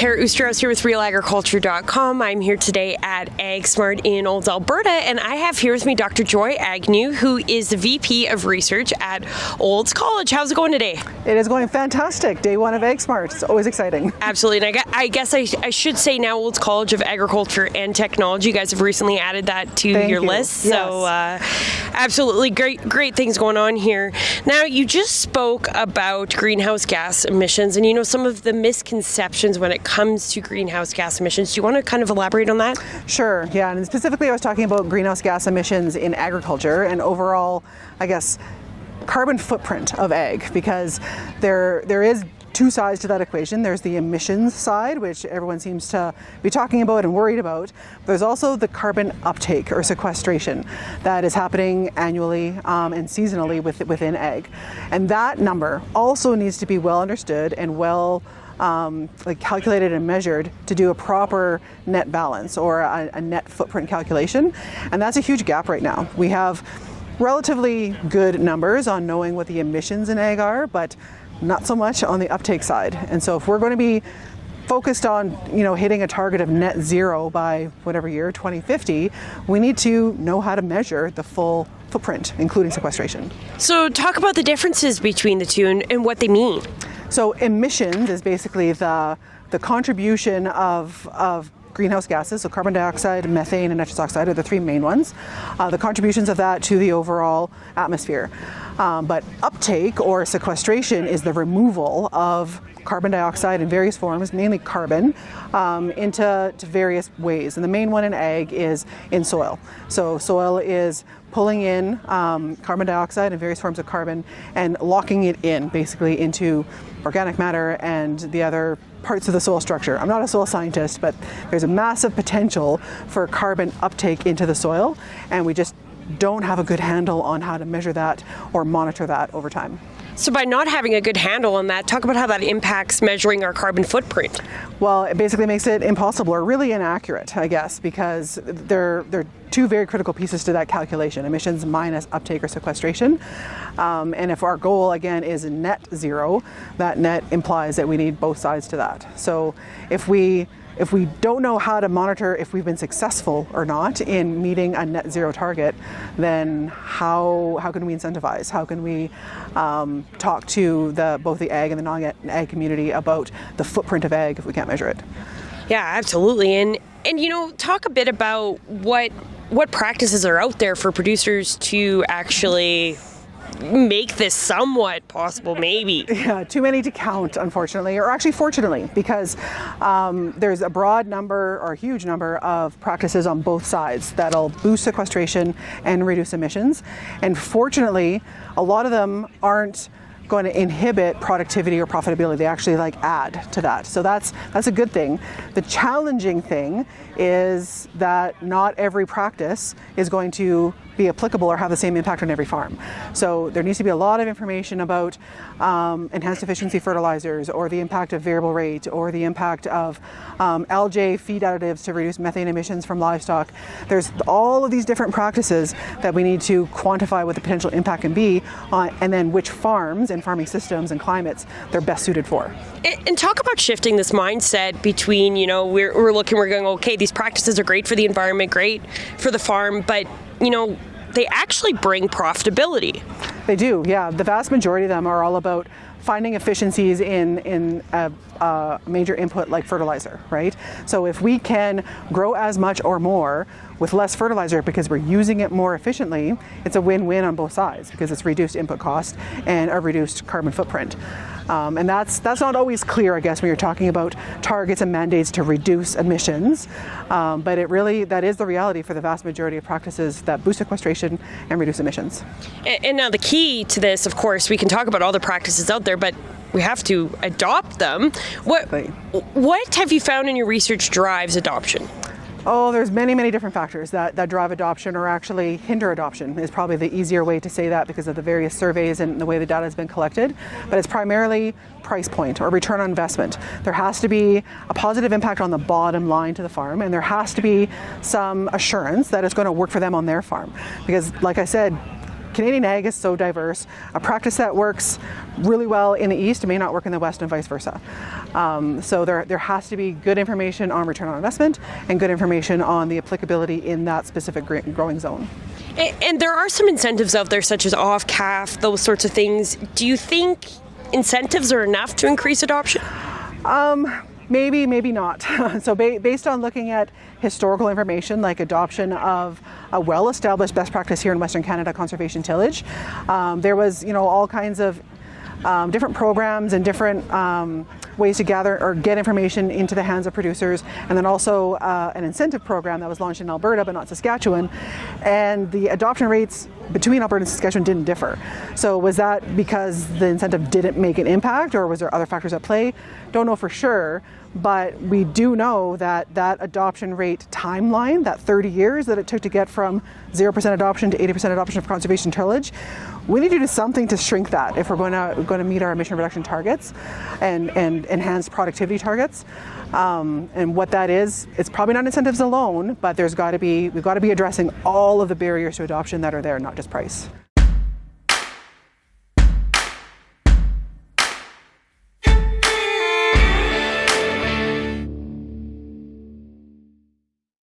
Kara Oosterhuis here with RealAgriculture.com. I'm here today at AgSmart in Olds, Alberta, and I have here with me Dr. Joy Agnew, who is the VP of Research at Olds College. How's it going today? It is going fantastic. Day one of AgSmart. It's always exciting. Absolutely, and I guess I should say now Olds College of Agriculture and Technology. You guys have recently added that to your list, yes. So absolutely great things going on here. Now, you just spoke about greenhouse gas emissions, and some of the misconceptions when it comes to greenhouse gas emissions. Do you want to kind of elaborate on that? Sure, yeah, and specifically I was talking about greenhouse gas emissions in agriculture and overall, I guess, carbon footprint of ag, because there is two sides to that equation. There's the emissions side, which everyone seems to be talking about and worried about. There's also the carbon uptake or sequestration that is happening annually and seasonally within ag. And that number also needs to be well understood and well calculated and measured to do a proper net balance or a net footprint calculation. And that's a huge gap right now. We have relatively good numbers on knowing what the emissions in ag are, but not so much on the uptake side. And so if we're going to be focused on hitting a target of net zero by whatever year, 2050, we need to know how to measure the full footprint, including sequestration. So talk about the differences between the two and what they mean. So emissions is basically the contribution of greenhouse gases, so carbon dioxide, methane, and nitrous oxide are the three main ones. The contributions of that to the overall atmosphere. But uptake or sequestration is the removal of carbon dioxide in various forms, mainly carbon, into various ways. And the main one in ag is in soil. So soil is pulling in carbon dioxide and various forms of carbon and locking it in basically into organic matter and the other parts of the soil structure. I'm not a soil scientist, but there's a massive potential for carbon uptake into the soil, and we just don't have a good handle on how to measure that or monitor that over time. So by not having a good handle on that, talk about how that impacts measuring our carbon footprint. Well, it basically makes it impossible or really inaccurate, I guess, because there are two very critical pieces to that calculation: emissions minus uptake or sequestration. And if our goal, again, is net zero, that net implies that we need both sides to that. So if we don't know how to monitor if we've been successful or not in meeting a net zero target, then how can we incentivize? How can we talk to both the ag and the non-ag community about the footprint of ag if we can't measure it? Yeah, absolutely. And talk a bit about what practices are out there for producers to actually make this somewhat possible, maybe. Yeah, too many to count, unfortunately, or actually fortunately, because there's a broad number or a huge number of practices on both sides that'll boost sequestration and reduce emissions. And fortunately, a lot of them aren't going to inhibit productivity or profitability. They actually add to that. So that's a good thing. The challenging thing is that not every practice is going to be applicable or have the same impact on every farm. So there needs to be a lot of information about enhanced efficiency fertilizers, or the impact of variable rate, or the impact of algae feed additives to reduce methane emissions from livestock. There's all of these different practices that we need to quantify what the potential impact can be and then which farms and farming systems and climates they're best suited for. And talk about shifting this mindset between, we're going, okay, these practices are great for the environment, great for the farm, but they actually bring profitability. They do, yeah. The vast majority of them are all about finding efficiencies in a major input like fertilizer, right? So if we can grow as much or more with less fertilizer because we're using it more efficiently, it's a win-win on both sides because it's reduced input cost and a reduced carbon footprint. And that's not always clear, I guess, when you're talking about targets and mandates to reduce emissions. But that is the reality for the vast majority of practices that boost sequestration and reduce emissions. And now the key to this, of course, we can talk about all the practices out there, but we have to adopt them. What have you found in your research drives adoption? Oh, there's many different factors that drive adoption or actually hinder adoption is probably the easier way to say that because of the various surveys and the way the data has been collected. But it's primarily price point or return on investment. There has to be a positive impact on the bottom line to the farm, and there has to be some assurance that it's going to work for them on their farm. Because like I said, Canadian ag is so diverse. A practice that works really well in the East may not work in the West and vice versa. So there has to be good information on return on investment and good information on the applicability in that specific growing zone. And there are some incentives out there, such as off-calf, those sorts of things. Do you think incentives are enough to increase adoption? Maybe, maybe not. So based on looking at historical information, like adoption of a well-established best practice here in Western Canada, conservation tillage, there was, all kinds of different programs and different ways to gather or get information into the hands of producers, and then also an incentive program that was launched in Alberta but not Saskatchewan, and the adoption rates between Alberta and Saskatchewan didn't differ. So was that because the incentive didn't make an impact, or was there other factors at play? Don't know for sure, but we do know that adoption rate timeline, that 30 years that it took to get from 0% adoption to 80% adoption of conservation tillage, we need to do something to shrink that if we're going to meet our emission reduction targets and enhance productivity targets. And what that is, it's probably not incentives alone, but we've got to be addressing all of the barriers to adoption that are there, not just price.